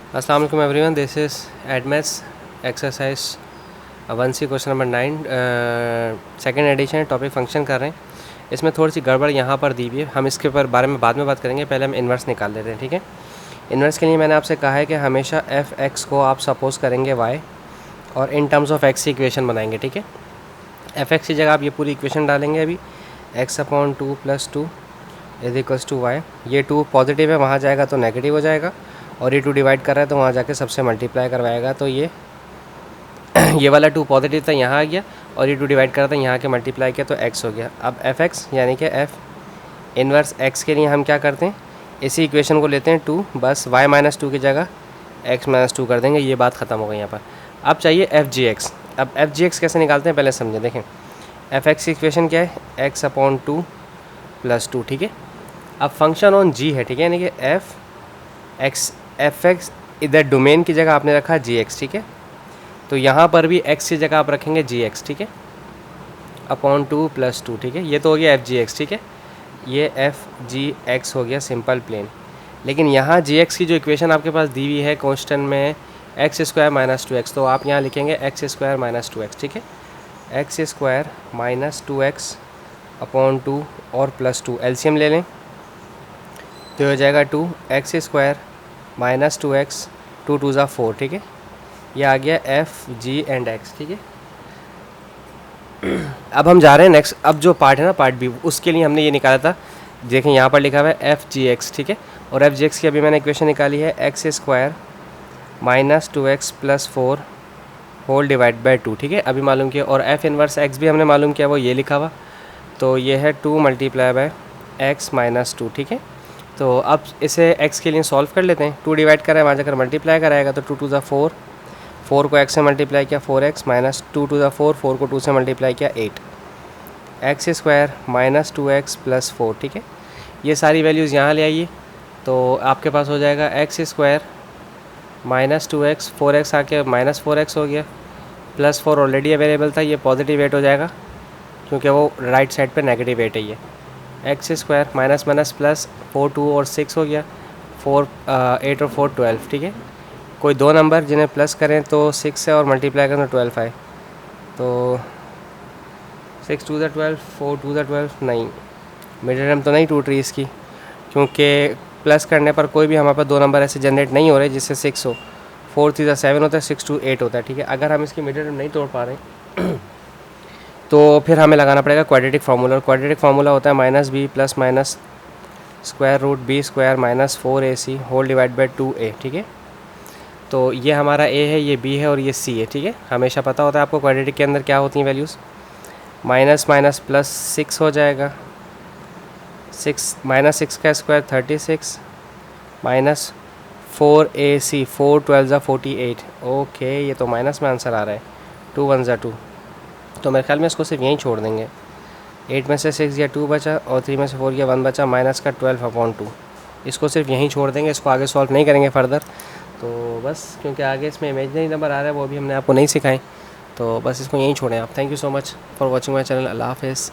अस्सलाम वालेकुम everyone, this is Edmates exercise 1C question number 9 second edition topic function कर रहे हैं। इसमें थोड़ी सी गड़बड़ यहाँ पर दी हुई है, हम इसके बारे में बाद में बात करेंगे। पहले हम इन्वर्स निकाल लेते हैं, ठीक है। इन्वर्स के लिए मैंने आपसे कहा है कि हमेशा एफ एक्स को आप सपोज करेंगे वाई और इन टर्म्स ऑफ एक्स की इक्वेशन बनाएंगे, ठीक है। एफ एक्स की जगह आप ये पूरी इक्वेशन डालेंगे अभी, x/2 + 2 = y। ये 2 पॉजिटिव है, वहाँ जाएगा तो नेगेटिव हो जाएगा, और ये 2 डिवाइड कर रहा है तो वहाँ जाके सबसे मल्टीप्लाई करवाएगा, तो ये ये वाला 2 पॉजिटिव था, यहाँ आ गया, और ये 2 डिवाइड कर रहा था, यहाँ के मल्टीप्लाई किया तो x हो गया। अब एफ एक्स यानी कि एफ इन्वर्स x के लिए हम क्या करते हैं, इसी इक्वेशन को लेते हैं 2, बस y-2 की जगह x-2 कर देंगे, ये बात ख़त्म हो गई यहाँ पर। अब चाहिए एफ जी एक्स। अब एफ जी एक्स कैसे निकालते हैं पहले समझें। देखें, एफ एक्स की इक्वेशन क्या है, x/2 + 2, ठीक है। अब फंक्शन ऑन जी है, ठीक है, यानी कि एफ एक्स इधर डोमेन की जगह आपने रखा जी एक्स, ठीक है। तो यहाँ पर भी x की जगह आप रखेंगे जी एक्स, ठीक है, /2 + 2, ठीक है। ये तो हो गया एफ जी एक्स, ठीक है। ये एफ जी एक्स हो गया सिंपल प्लेन। लेकिन यहाँ जी एक्स की जो इक्वेशन आपके पास दी हुई है क्वेश्चन में x² - 2x, तो आप यहाँ लिखेंगे x² - 2x, ठीक है। x² - 2x /2 और +2 एलसीएम ले लें तो हो जाएगा 2, x² - 2x, 2 2 = 4, ठीक है। ये आ गया एफ जी एंड एक्स, ठीक है। अब हम जा रहे हैं नेक्स्ट। अब जो पार्ट है ना, पार्ट बी, उसके लिए हमने ये निकाला था। देखें यहाँ पर लिखा हुआ है एफ जी एक्स, ठीक है। और एफ जी एक्स की अभी मैंने इक्वेशन निकाली है, x² - 2x + 4 whole divide by 2, ठीक है, अभी मालूम किया। और एफ इनवर्स एक्स भी हमने मालूम किया, वो ये लिखा हुआ, तो ये है 2 × x - 2, ठीक है। तो अब इसे x के लिए सॉल्व कर लेते हैं। 2 डिवाइड करा है, वहाँ जाकर मल्टीप्लाई कराएगा तो 2 2 = 4, 4 को x से मल्टीप्लाई किया 4x, - 2 2 = 4, 4 को 2 से मल्टीप्लाई किया 8, x² - 2x + 4, ठीक है। ये सारी वैल्यूज़ यहाँ ले आइए तो आपके पास हो जाएगा x² - 2x, 4x आके -4x हो गया, +4 ऑलरेडी अवेलेबल था, ये पॉजिटिव 8 हो जाएगा क्योंकि वो राइट साइड पे नेगेटिव 8 है। ये x² माइनस माइनस प्लस 4 2 और 6 हो गया, 4 8 और 4 12, ठीक है। कोई दो नंबर जिन्हें प्लस करें तो 6 से और मल्टीप्लाई करें तो 12 आए, तो 6 2 = 12, 4 2 = 12, नहीं मिडिल टर्म तो नहीं टूट रही इसकी, क्योंकि प्लस करने पर कोई भी हमारे पास दो नंबर ऐसे जनरेट नहीं हो रहे जिससे 6 हो। 4 3 = 7 होता है, 6 2 8 होता है, ठीक है। अगर हम इसकी मिडिल टर्म नहीं तोड़ पा रहे तो फिर हमें लगाना पड़ेगा क्वाड्रेटिक फार्मूला। और क्वाड्रेटिक फार्मूला होता है -b + -√b² - 4ac whole divide by 2a, ठीक है। तो ये हमारा a है, ये b है और ये c है, ठीक है। हमेशा पता होता है आपको क्वाड्रेटिक के अंदर क्या होती हैं वैल्यूज़। माइनस माइनस प्लस 6 हो जाएगा, 6 -6 का स्क्वायर 36 -4ac 4 12 = 48। ओके, ये तो माइनस में आंसर आ रहा है, 2 1 = 2, तो मेरे ख्याल में इसको सिर्फ यहीं छोड़ देंगे। 8 में से 6 गया 2 बचा, और 3 में से 4 गया 1 बचा, माइनस का 12/2, इसको सिर्फ यहीं छोड़ देंगे, इसको आगे सॉल्व नहीं करेंगे फर्दर। तो बस क्योंकि आगे इसमें इमेजनरी नंबर आ रहा है वो भी हमने आपको नहीं सिखाएं, तो बस इसको यहीं छोड़ें आप। Thank you so much for watching my channel. अल्लाह हाफ़िज़।